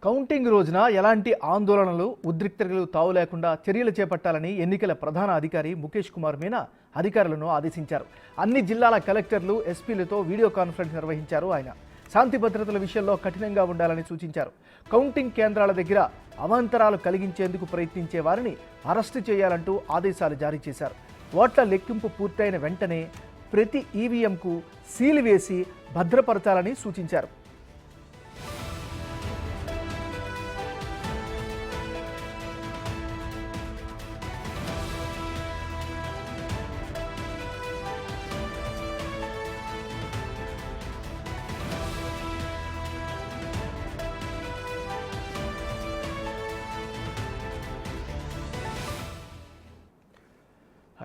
Counting రోజున ఎలాంటి ఆందోళనలు ఉద్రిక్తతలు తావు లేకుండా చర్యలు చేపట్టాలని ఎన్నికల ప్రధాన అధికారి ముఖేష్ కుమార్ మీనా అధికారులను ఆదేశించారు. అన్ని జిల్లాల కలెక్టర్లు, ఎస్పీలతో వీడియో కాన్ఫరెన్స్ నిర్వహించారు. ఆయన శాంతి భద్రతల విషయంలో కఠినంగా ఉండాలని సూచించారు. కౌంటింగ్ కేంద్రాల దగ్గర అవాంతరాలు కలిగించేందుకు ప్రయత్నించే వారిని అరెస్టు చేయాలంటూ ఆదేశాలు జారీ చేశారు. ఓట్ల లెక్కింపు పూర్తయిన వెంటనే ప్రతి ఈవీఎంకు సీలు వేసి భద్రపరచాలని సూచించారు.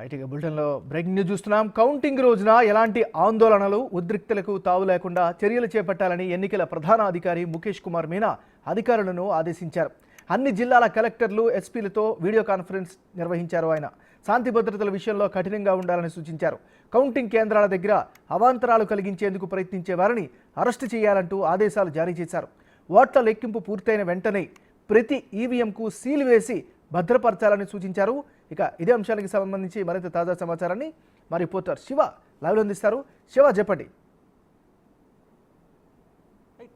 ఐటీగా బులెటిన్లో బ్రేకింగ్ న్యూస్ చూస్తున్నాం. కౌంటింగ్ రోజున ఎలాంటి ఆందోళనలు, ఉద్రిక్తలకు తావు లేకుండా చర్యలు చేపట్టాలని ఎన్నికల ప్రధాన అధికారి ముఖేష్ కుమార్ మీనా అధికారులను ఆదేశించారు. అన్ని జిల్లాల కలెక్టర్లు, ఎస్పీలతో వీడియో కాన్ఫరెన్స్ నిర్వహించారు. ఆయన శాంతి భద్రతల విషయంలో కఠినంగా ఉండాలని సూచించారు. కౌంటింగ్ కేంద్రాల దగ్గర అవాంతరాలు కలిగించేందుకు ప్రయత్నించే వారిని అరెస్టు చేయాలంటూ ఆదేశాలు జారీ చేశారు. ఓట్ల లెక్కింపు పూర్తయిన వెంటనే ప్రతి ఈవీఎంకు సీలు వేసి భద్రపరచాలని సూచించారు. ఇక ఇదే అంశానికి సంబంధించి మరింత తాజా సమాచారాన్ని మా రిపోర్టర్ శివ లైవ్లో అందిస్తారు. శివ, చెప్పండి.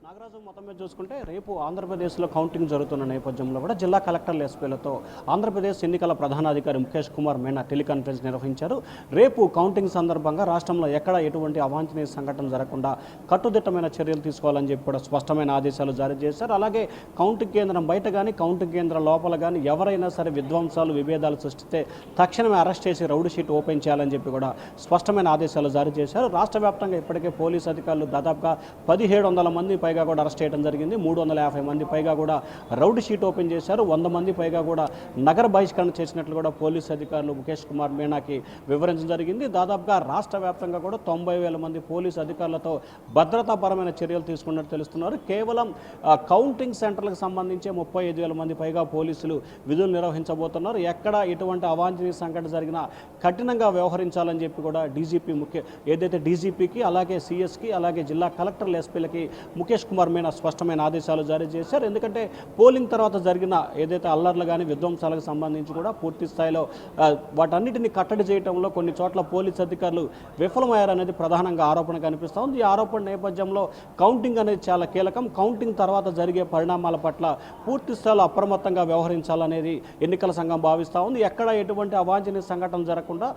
నాగరాజు, మొత్తం మీద చూసుకుంటే రేపు ఆంధ్రప్రదేశ్లో కౌంటింగ్ జరుగుతున్న నేపథ్యంలో కూడా జిల్లా కలెక్టర్ల, ఎస్పీలతో ఆంధ్రప్రదేశ్ ఎన్నికల ప్రధానాధికారి ముఖేష్ కుమార్ మీనా టెలికాన్ఫరెన్స్ నిర్వహించారు. రేపు కౌంటింగ్ సందర్భంగా రాష్ట్రంలో ఎక్కడ ఎటువంటి అవాంఛనీయ సంఘటన జరగకుండా కట్టుదిట్టమైన చర్యలు తీసుకోవాలని చెప్పి కూడా స్పష్టమైన ఆదేశాలు జారీ చేశారు. అలాగే కౌంటింగ్ కేంద్రం బయట కానీ, కౌంటింగ్ కేంద్రం లోపల కానీ ఎవరైనా సరే విధ్వంసాలు, విభేదాలు సృష్టిస్తే తక్షణమే అరెస్ట్ చేసి రౌడీ షీట్ ఓపెన్ చేయాలని చెప్పి కూడా స్పష్టమైన ఆదేశాలు జారీ చేశారు. రాష్ట్ర వ్యాప్తంగా ఇప్పటికే పోలీసు అధికారులు దాదాపుగా 1700 మంది పైగా కూడా అరెస్ట్ చేయడం జరిగింది. 350 మంది పైగా కూడా రౌడీ షీట్ ఓపెన్ చేశారు. 100 మంది పైగా కూడా నగర బహిష్కరణ చేసినట్లు కూడా పోలీసు అధికారులు ముఖేష్ కుమార్ మీనాకి వివరించడం జరిగింది. దాదాపుగా రాష్ట్ర వ్యాప్తంగా కూడా 90,000 మంది పోలీసు అధికారులతో భద్రతాపరమైన చర్యలు తీసుకున్నట్టు తెలుస్తున్నారు. కేవలం కౌంటింగ్ సెంటర్లకు సంబంధించి 35,000 మంది పైగా పోలీసులు విధులు నిర్వహించబోతున్నారు. ఎక్కడ ఎటువంటి అవాంఛనీయ సంఘటన జరిగినా కఠినంగా వ్యవహరించాలని చెప్పి కూడా డీజీపీకి అలాగే సిఎస్కి అలాగే జిల్లా కలెక్టర్ల, ఎస్పీలకి ముఖేష్ కుమార్ మీనా స్పష్టమైన ఆదేశాలు జారీ చేశారు. ఎందుకంటే పోలింగ్ తర్వాత జరిగిన ఏదైతే అల్లర్లు కానీ, విధ్వంసాలకు సంబంధించి కూడా పూర్తి స్థాయిలో వాటన్నిటిని కట్టడి చేయడంలో కొన్ని చోట్ల పోలీసు అధికారులు విఫలమయ్యారనేది ప్రధానంగా ఆరోపణ కనిపిస్తూ ఉంది. ఈ ఆరోపణ నేపథ్యంలో కౌంటింగ్ అనేది చాలా కీలకం. కౌంటింగ్ తర్వాత జరిగే పరిణామాల పట్ల పూర్తి స్థాయిలో అప్రమత్తంగా వ్యవహరించాలనేది ఎన్నికల సంఘం భావిస్తూ ఉంది. ఎక్కడ ఎటువంటి అవాంఛనీయ సంఘటన జరగకుండా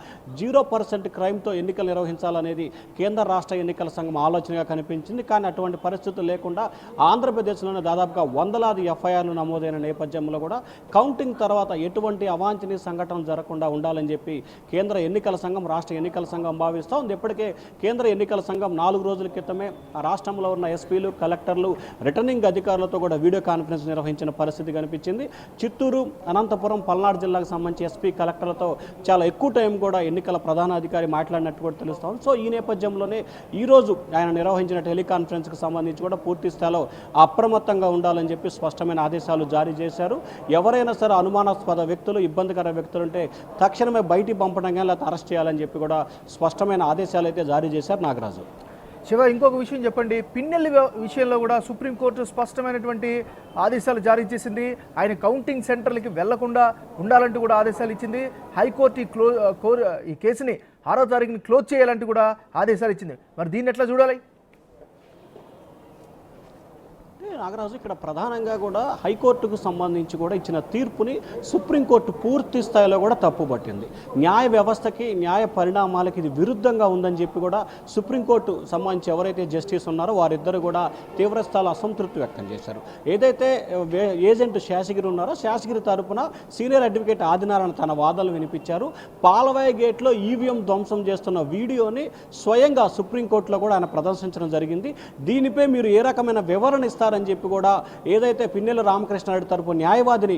0% క్రైమ్తో ఎన్నికలు నిర్వహించాలనేది కేంద్ర రాష్ట్ర ఎన్నికల సంఘం ఆలోచనగా కనిపించింది. కానీ అటువంటి పరిస్థితులు లేకుండా ఆంధ్రప్రదేశ్లోనే దాదాపుగా వందలాది ఎఫ్ఐఆర్లు నమోదైన నేపథ్యంలో కూడా కౌంటింగ్ తర్వాత ఎటువంటి అవాంఛనీయ సంఘటన జరగకుండా ఉండాలని చెప్పి కేంద్ర ఎన్నికల సంఘం, రాష్ట్ర ఎన్నికల సంఘం భావిస్తూ ఉంది. ఇప్పటికే కేంద్ర ఎన్నికల సంఘం 4 రోజుల క్రితమే రాష్ట్రంలో ఉన్న ఎస్పీలు, కలెక్టర్లు, రిటర్నింగ్ అధికారులతో కూడా వీడియో కాన్ఫరెన్స్ నిర్వహించిన పరిస్థితి కనిపించింది. చిత్తూరు, అనంతపురం, పల్నాడు జిల్లాకు సంబంధించి ఎస్పీ, కలెక్టర్లతో చాలా ఎక్కువ టైం కూడా ఎన్నికల ప్రధానాధికారి మాట్లాడినట్టు కూడా తెలుస్తాం. సో ఈ నేపథ్యంలోనే ఈరోజు ఆయన నిర్వహించిన టెలికాన్ఫరెన్స్కి సంబంధించి కూడా పూర్తి స్థాయిలో అప్రమత్తంగా ఉండాలని చెప్పి స్పష్టమైన ఆదేశాలు జారీ చేశారు. ఎవరైనా సరే అనుమానాస్పద వ్యక్తులు, ఇబ్బందికర వ్యక్తులు ఉంటే తక్షణమే బయటికి పంపడం కానీ లేకపోతే అరెస్ట్ చేయాలని చెప్పి కూడా స్పష్టమైన ఆదేశాలు అయితే జారీ చేశారు. నాగరాజు, శివ, ఇంకొక విషయం చెప్పండి. పిన్నెల్లి విషయంలో కూడా సుప్రీంకోర్టు స్పష్టమైనటువంటి ఆదేశాలు జారీ చేసింది. ఆయన కౌంటింగ్ సెంటర్లకి వెళ్లకుండా ఉండాలంటూ కూడా ఆదేశాలు ఇచ్చింది. హైకోర్టు ఈ కేసుని 6వ తారీఖుని క్లోజ్ చేయాలంటూ కూడా ఆదేశాలు ఇచ్చింది. మరి దీన్ని ఎట్లా చూడాలి? నాగరాజు, ఇక్కడ ప్రధానంగా కూడా హైకోర్టుకు సంబంధించి కూడా ఇచ్చిన తీర్పుని సుప్రీంకోర్టు పూర్తి స్థాయిలో కూడా తప్పుపట్టింది. న్యాయ వ్యవస్థకి, న్యాయ పరిణామాలకి ఇది విరుద్ధంగా ఉందని చెప్పి కూడా సుప్రీంకోర్టు సంబంధించి ఎవరైతే జస్టిస్ ఉన్నారో వారిద్దరు కూడా తీవ్రస్థాయిలో అసంతృప్తి వ్యక్తం చేశారు. ఏదైతే ఏజెంట్ శేషగిరి ఉన్నారో శేషగిరి తరపున సీనియర్ అడ్వకేట్ ఆదినారాయణ తన వాదనలు వినిపించారు. పాలవాయి గేట్లో ఈవీఎం ధ్వంసం చేస్తున్న వీడియోని స్వయంగా సుప్రీంకోర్టులో కూడా ఆయన ప్రదర్శించడం జరిగింది. దీనిపై మీరు ఏ రకమైన వివరణ ఇస్తారని చెప్పి కూడా ఏదైతే పిన్నెల్లి రామకృష్ణారెడ్డి తరపు న్యాయవాదిని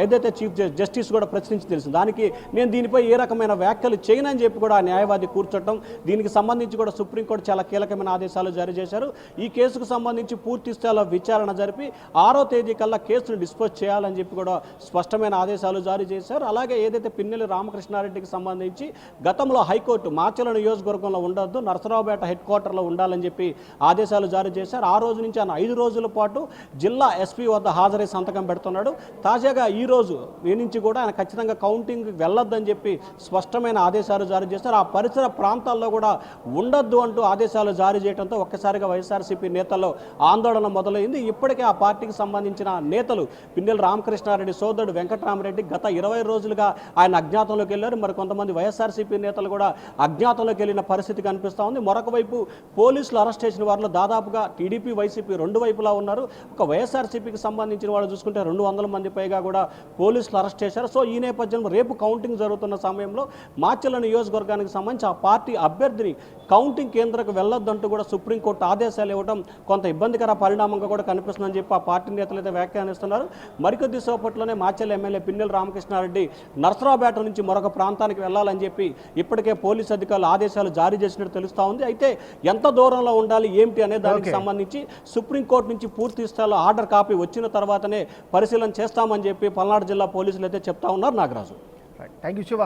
ఏదైతే చీఫ్ జస్టిస్ కూడా ప్రశ్నించి తెలిసింది. దానికి నేను దీనిపై ఏ రకమైన వ్యాఖ్యలు చేయనని చెప్పి కూడా ఆ న్యాయవాది కూర్చోటం, దీనికి సంబంధించి కూడా సుప్రీంకోర్టు చాలా కీలకమైన ఆదేశాలు జారీ చేశారు. ఈ కేసుకు సంబంధించి పూర్తి స్థాయిలో విచారణ జరిపి 6వ తేదీ కల్లా కేసును డిస్పోజ్ చేయాలని చెప్పి కూడా స్పష్టమైన ఆదేశాలు జారీ చేశారు. అలాగే ఏదైతే పిన్నెల్లి రామకృష్ణారెడ్డికి సంబంధించి గతంలో హైకోర్టు మాచల నియోజకవర్గంలో ఉండొద్దు, నరసరావుపేట హెడ్ క్వార్టర్లో ఉండాలని చెప్పి ఆదేశాలు జారీ చేశారు. ఆ రోజు నుంచి ఆయన 5 రోజుల పాటు జిల్లా ఎస్పీ వద్ద హాజరై సంతకం పెడుతున్నాడు. తాజాగా ఈ రోజు నుంచి కూడా ఆయన ఖచ్చితంగా కౌంటింగ్ వెళ్ళొద్దని చెప్పి స్పష్టమైన ఆదేశాలు జారీ చేస్తారు. ఆ పరిసర ప్రాంతాల్లో కూడా ఉండొద్దు అంటూ ఆదేశాలు జారీ చేయడంతో ఒక్కసారిగా వైఎస్ఆర్సీపీ నేతల్లో ఆందోళన మొదలైంది. ఇప్పటికే ఆ పార్టీకి సంబంధించిన నేతలు పిన్నెల రామకృష్ణారెడ్డి సోదరుడు వెంకటరామరెడ్డి గత 20 రోజులుగా ఆయన అజ్ఞాతంలోకి వెళ్ళారు. మరి కొంతమంది వైఎస్ఆర్సీపీ నేతలు కూడా అజ్ఞాతంలోకి వెళ్ళిన పరిస్థితి కనిపిస్తూ ఉంది. మరొక వైపు పోలీసులు అరెస్ట్ చేసిన వారిలో దాదాపుగా టీడీపీ వైసీపీ రెండు వైపులా ఉన్నారు. ఒక వైఎస్ఆర్సీపీకి సంబంధించిన వాళ్ళు చూసుకుంటే 200 మంది పైగా కూడా పోలీసులు అరెస్ట్ చేశారు. సో ఈ నేపథ్యంలో రేపు కౌంటింగ్ జరుగుతున్న సమయంలో మాచర్ల నియోజకవర్గానికి సంబంధించి ఆ పార్టీ అభ్యర్థిని కౌంటింగ్ కేంద్రకు వెళ్ళొద్దంటూ కూడా సుప్రీంకోర్టు ఆదేశాలు ఇవ్వడం కొంత ఇబ్బందికర పరిణామంగా కూడా కనిపిస్తుందని చెప్పి ఆ పార్టీ నేతలు అయితే వ్యాఖ్యానిస్తున్నారు. మరికొద్ది సేపట్లోనే మాచర్ల ఎమ్మెల్యే పిన్నెల రామకృష్ణారెడ్డి నర్సరావుపేట నుంచి మరొక ప్రాంతానికి వెళ్ళాలని చెప్పి ఇప్పటికే పోలీసు అధికారులు ఆదేశాలు జారీ చేసినట్టు తెలుస్తూ ఉంది. అయితే ఎంత దూరంలో ఉండాలి ఏమిటి అనే దానికి సంబంధించి సుప్రీంకోర్టు నుంచి పూర్తి స్థాయిలో ఆర్డర్ కాపీ వచ్చిన తర్వాతనే పరిశీలన చేస్తామని చెప్పి పల్నాడు జిల్లా పోలీసులు అయితే చెప్తా ఉన్నారు. నాగరాజు. Thank you Shiva.